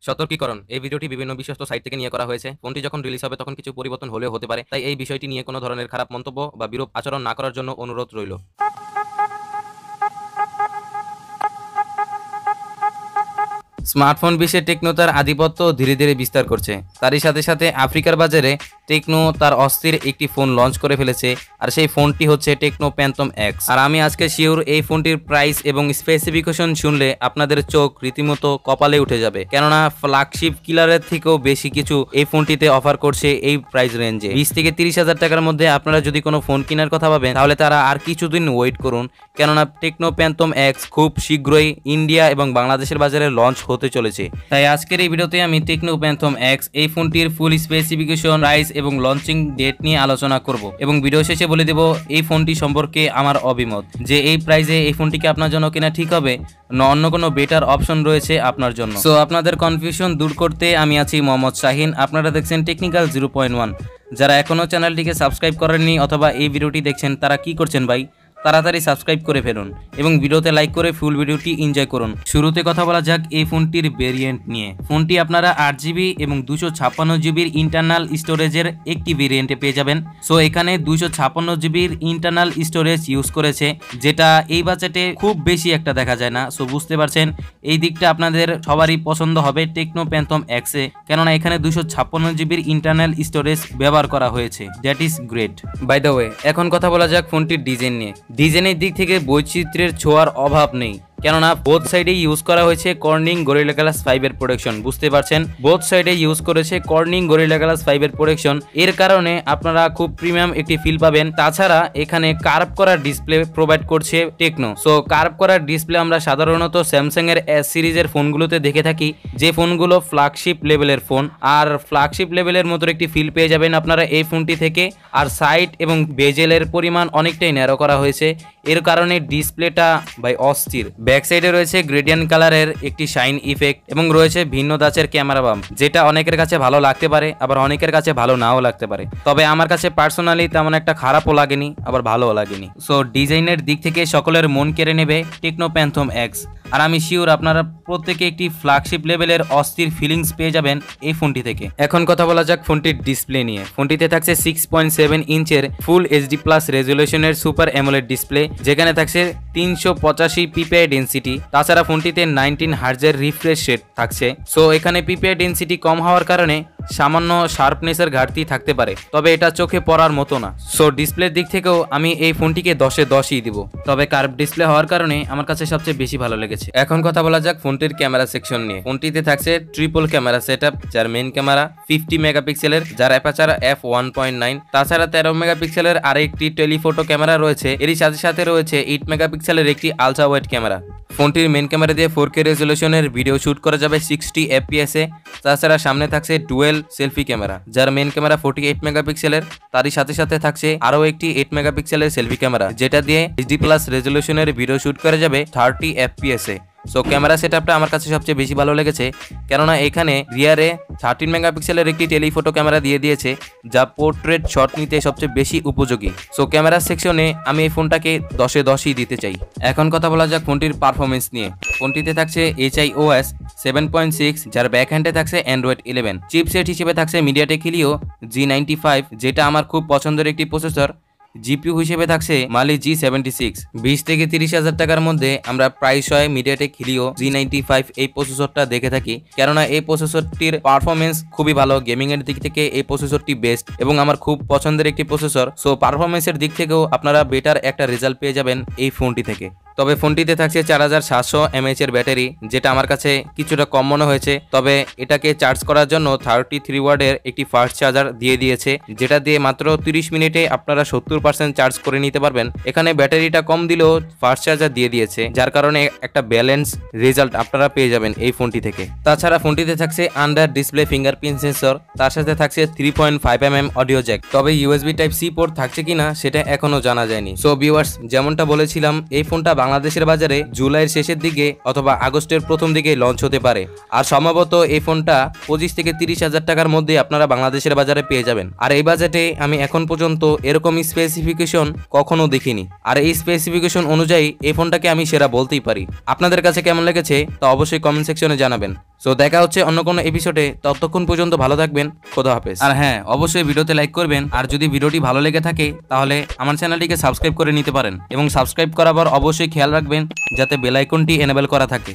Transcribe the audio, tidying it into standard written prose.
সতর্কীকরণ, এই ভিডিওটি বিভিন্ন বিশ্বস্ত সাইট থেকে নিয়ে করা হয়েছে। ফোনটি যখন রিলিজ হবে তখন কিছু পরিবর্তন হলেও হতে পারে, তাই এই বিষয়টি নিয়ে কোনো ধরনের খারাপ মন্তব্য বা বিরূপ আচরণ না করার জন্য অনুরোধ রইল। স্মার্টফোন বিশ্বে টেকনো তার আধিপত্য ধীরে ধীরে বিস্তার করছে। তারই সাথে সাথে আফ্রিকার বাজারে টেকনো তার অস্থির একটি ফোন লঞ্চ করে ফেলেছে, আর সেই ফোনটি হচ্ছে টেকনো প্যান্থম এক্স। আর আমি আজকে শিওর এই ফোনটির প্রাইস এবং স্পেসিফিকেশন শুনলে আপনাদের চোখ রীতিমতো কপালে উঠে যাবে, কেননা ফ্ল্যাগশিপ কিলারের থেকেও বেশি কিছু এই ফোনটিতে অফার করছে এই প্রাইস রেঞ্জে। 20 থেকে 30,000 টাকার মধ্যে আপনারা যদি কোনো ফোন কেনার কথা ভাবেন তাহলে তারা আর কিছুদিন ওয়েট করুন, কেননা টেকনো প্যান্থম এক্স খুব শীঘ্রই ইন্ডিয়া এবং বাংলাদেশের বাজারে লঞ্চ হতে চলেছে। তাই আজকের এই ভিডিওতে আমি টেকনো প্যান্থম এক্স এই ফোনটির ফুল স্পেসিফিকেশন, প্রাইস এবং লঞ্চিং ডেট নিয়ে আলোচনা করব এবং ভিডিও শেষে বলে দেব এই ফোনটি সম্পর্কে আমার অভিমত, যে এই প্রাইসে এই ফোনটিকে আপনার জন্য কেনা ঠিক হবে না অন্য কোনো বেটার অপশন রয়েছে আপনার জন্য। সো আপনাদের কনফিউশন দূর করতে আমি আছি মোহাম্মদ শাহিন, আপনারা দেখছেন টেকনিক্যাল 0.1। যারা এখনো চ্যানেলটিকে সাবস্ক্রাইব করেননি অথবা এই ভিডিওটি দেখছেন তারা কি করছেন ভাই, তাড়াতাড়ি সাবস্ক্রাইব করে ফেলুন এবং ভিডিওতে লাইক করে ফুল ভিডিওটি এনজয় করুন। শুরুতে কথা বলা যাক এই ফোনটির ভেরিয়েন্ট নিয়ে। ফোনটি আপনারা 8GB এবং 256GBর ইন্টারনাল স্টোরেজের একটি ভেরিয়েন্টে পেয়ে যাবেন। সো এখানে 256GBর ইন্টারনাল স্টোরেজ ইউজ করেছে, যেটা এই বাজেটে খুব বেশি একটা দেখা যায় না। সো বুঝতে পারছেন এই দিকটা আপনাদের সবারই পছন্দ হবে টেকনো প্যান্থম এক্সে, কেননা এখানে 256GBর ইন্টারনাল স্টোরেজ ব্যবহার করা হয়েছে। That is great. By the way, এখন কথা বলা যাক ফোনটির ডিজাইন নিয়ে। ডিজাইনের দিক থেকে বৈচিত্র্যের ছোঁয়ার অভাব নেই, কেননা বোথ সাইডে ইউজ করা হয়েছে কর্নিং গরিলা গ্লাস 5 এর প্রোটেকশন। বুঝতে পারছেন, বোথ সাইডে ইউজ করেছে কর্নিং গরিলা গ্লাস 5 এর প্রোটেকশন। এর কারণে আপনারা খুব প্রিমিয়াম একটি ফিল পাবেন। তাছাড়া এখানে কার্ভ করা ডিসপ্লে প্রোভাইড করছে টেকনো। সো কার্ভ করা ডিসপ্লে আমরা সাধারণত স্যামসাং এর এস সিরিজের ফোনগুলোতে দেখে থাকি, যে ফোনগুলো ফ্ল্যাগশিপ লেভেলের ফোন, আর ফ্ল্যাগশিপ লেভেলের মতো একটি ফিল পেয়ে যাবেন আপনারা এই ফোনটি থেকে। আর সাইড এবং বেজেলের পরিমাণ অনেকটাই ন্যারো করা হয়েছে, এর কারণে ডিসপ্লেটা ভাই অস্থির। ব্যাক সাইডে রয়েছে গ্রেডিয়েন্ট কালারের একটি শাইন ইফেক্ট এবং রয়েছে ভিন্ন ধাঁচের ক্যামেরা বাম্প, যেটা অনেকের কাছে ভালো লাগতে পারে আবার অনেকের কাছে ভালো নাও লাগতে পারে। তবে আমার কাছে পার্সোনালি তেমন একটা খারাপও লাগেনি আবার ভালোও লাগেনি। সো ডিজাইনের দিক থেকে সকলের মন কেড়ে নেবে টেকনো প্যান্থম এক্স। আর আমি শিওর আপনারা প্রত্যেকে একটি ফ্ল্যাগশিপ লেভেলের অস্থির ফিলিংস পেয়ে যাবেন এই ফোনটি থেকে। এখন কথা বলা যাক ফোনটির ডিসপ্লে নিয়ে। ফোনটিতে থাকছে 6.7 ইঞ্চের ফুল এইচডি প্লাস রেজুলেশনের সুপার অ্যামোলেড ডিসপ্লে, যেখানে থাকছে 385 পিপিআই ডেনসিটি। তাছাড়া ফোনটিতে 19 হার্জের রিফ্রেশ রেট থাকছে। সো এখানে পিপিআই ডেনসিটি কম হওয়ার কারণে সামান্য শার্পনেসের ঘাটতি থাকতে পারে, তবে এটা চোখে পড়ার মতো না। সো ডিসপ্লের দিক থেকেও আমি এই ফোনটিকে 10-এ 10ই দিব, তবে কার্ভ ডিসপ্লে হওয়ার কারণে আমার কাছে সবচেয়ে বেশি ভালো লেগেছে। এখন কথা বলা যাক ফোনটির ক্যামেরা সেকশন নিয়ে। ফোনটিতে থাকছে ট্রিপল ক্যামেরা সেটআপ, যার মেইন ক্যামেরা 50 মেগাপিক্সেলের, যার অ্যাপারচার f1.9। তাছাড়া 13 মেগাপিক্সেলের আরেকটি টেলিফোটো ক্যামেরা রয়েছে। এরই সাথে সাথে রয়েছে 8 মেগাপিক্সেলের একটি আলট্রা ওয়াইড ক্যামেরা। ফোনটির মেইন ক্যামেরা দিয়ে 4K রেজুলেশনের ভিডিও শুট করা যাবে 60 FPS এ। তাছাড়া সামনে থাকছে ডুয়েল সেলফি ক্যামেরা, যার মেইন ক্যামেরা 48 মেগাপিক্সেলের। তারই সাথে সাথে থাকছে আরও একটি 8 মেগাপিক্সেলের সেলফি ক্যামেরা, যেটা দিয়ে HD প্লাস রেজুলেশনের ভিডিও শুট করা যাবে 30 FPS এ। সো ক্যামেরা সেটআপটা আমার কাছে সবচেয়ে বেশি ভালো লেগেছে, কেননা এখানে রিয়ারে 13 মেগাপিক্সেলের একটি টেলিফোটো ক্যামেরা দিয়ে দিয়েছে, যা পোর্ট্রেট শট নিতে সবচেয়ে বেশি উপযোগী। সো ক্যামেরা সেকশনে আমি এই ফোনটাকে 10-এ 10ই দিতে চাই। এখন কথা বলা যাক ফোনটির পারফরমেন্স নিয়ে। ফোনটিতে থাকছে HIOS 7.6, যার ব্যাক হ্যান্ডে থাকছে অ্যান্ড্রয়েড 11। চিপসেট হিসেবে থাকছে মিডিয়াটেক হিলিও G95, যেটা আমার খুব পছন্দের একটি প্রসেসর। জিপিইউ হিসেবে থাকছে মালি G76। 20 থেকে 30,000 টাকার মধ্যে আমরা প্রায়শই মিডিয়াটেক হিলিও G95 এই প্রসেসরটা দেখে থাকি, কেননা এই প্রসেসরটির পারফরমেন্স খুবই ভালো। গেমিং এর দিক থেকে এই প্রসেসরটি বেস্ট এবং আমার খুব পছন্দের একটি প্রসেসর। সো পারফরমেন্সের দিক থেকেও আপনারা বেটার একটা রেজাল্ট পেয়ে যাবেন এই ফোনটি থেকে। তবে ফোনটিতে থাকছে 4700 mAh এর ব্যাটারি, যেটা আমার কাছে কিছুটা কম মনে হয়েছে। তবে এটাকে চার্জ করার জন্য 33 ওয়াটের একটি ফাস্ট চার্জার দিয়ে দিয়েছে, যেটা দিয়ে মাত্র 30 মিনিটে আপনারা 70% চার্জ করে নিতে পারবেন। এখানে ব্যাটারিটা কম দিলেও ফাস্ট চার্জার দিয়ে দিয়েছে, যার কারণে একটা ব্যালেন্স রেজাল্ট আপনারা পেয়ে যাবেন এই ফোনটি থেকে। তাছাড়া ফোনটিতে থাকছে আন্ডার ডিসপ্লে ফিঙ্গারপ্রিন্ট সেন্সর, তার সাথে থাকছে 3.5mm অডিও জ্যাক। তবে USB টাইপ সি পোর্ট থাকছে কিনা সেটা এখনো জানা যায়নি। সো ভিউয়ার্স, যেমনটা বলেছিলাম এই ফোনটা বাংলাদেশের বাজারে জুলাইয়ের শেষের দিকে অথবা আগস্টের প্রথম দিকে লঞ্চ হতে পারে, আর সম্ভবত এই ফোনটা 25 থেকে 30,000 টাকার মধ্যে আপনারা বাংলাদেশের বাজারে পেয়ে যাবেন। আর এই বাজেটে আমি এখন পর্যন্ত এরকম স্পেস স্পেসিফিকেশন কখনো দেখিনি, আর এই স্পেসিফিকেশন অনুযায়ী এই ফোনটাকে আমি সেরা বলতেই পারি। আপনাদের কাছে কেমন লেগেছে তা অবশ্যই কমেন্ট সেকশনে জানাবেন। সো দেখা হচ্ছে অন্য কোনো এপিসোডে, ততক্ষণ পর্যন্ত ভালো থাকবেন, খোদা হাফেজ। আর হ্যাঁ, অবশ্যই ভিডিওতে লাইক করবেন, আর যদি ভিডিওটি ভালো লেগে থাকে তাহলে আমার চ্যানেলটিকে সাবস্ক্রাইব করে নিতে পারেন, এবং সাবস্ক্রাইব করার পর অবশ্যই খেয়াল রাখবেন যাতে বেল আইকনটি এনেবল করা থাকে।